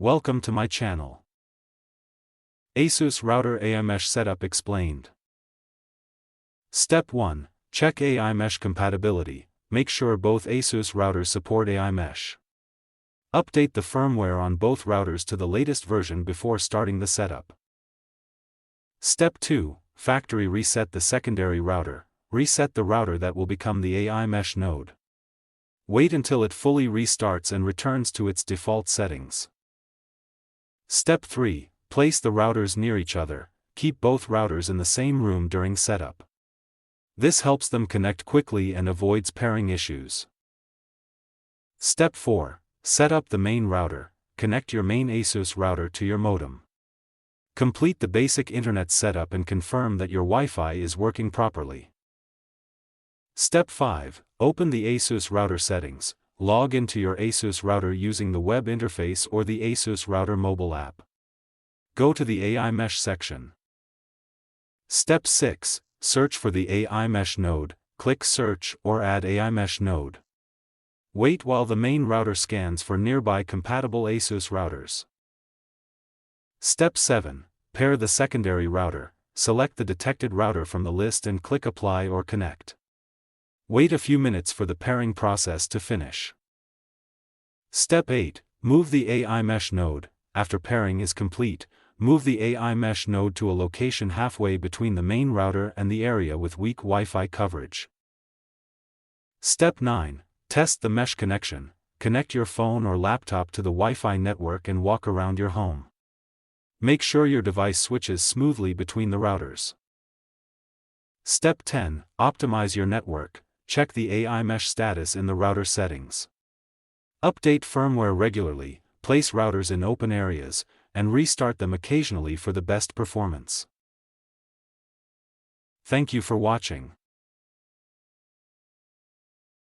Welcome to my channel. ASUS Router AiMesh Setup Explained. Step 1. Check AiMesh compatibility. Make sure both ASUS routers support AiMesh. Update the firmware on both routers to the latest version before starting the setup. Step 2. Factory reset the secondary router. Reset the router that will become the AiMesh node. Wait until it fully restarts and returns to its default settings. Step 3. Place the routers near each other. Keep both routers in the same room during setup. This helps them connect quickly and avoids pairing issues. Step 4. Set up the main router. Connect your main ASUS router to your modem. Complete the basic internet setup and confirm that your Wi-Fi is working properly. Step 5. Open the ASUS router settings. Log into your ASUS router using the web interface or the ASUS Router mobile app. Go to the AiMesh section. Step 6. Search for the AiMesh node. Click Search or add AiMesh node. Wait while the main router scans for nearby compatible ASUS routers. Step 7. Pair the secondary router. Select the detected router from the list and click Apply or Connect. Wait a few minutes for the pairing process to finish. Step 8. Move the AiMesh node. After pairing is complete, move the AiMesh node to a location halfway between the main router and the area with weak Wi-Fi coverage. Step 9. Test the mesh connection. Connect your phone or laptop to the Wi-Fi network and walk around your home. Make sure your device switches smoothly between the routers. Step 10. Optimize your network. Check the AiMesh status in the router settings. Update firmware regularly, place routers in open areas, and restart them occasionally for the best performance. Thank you for watching.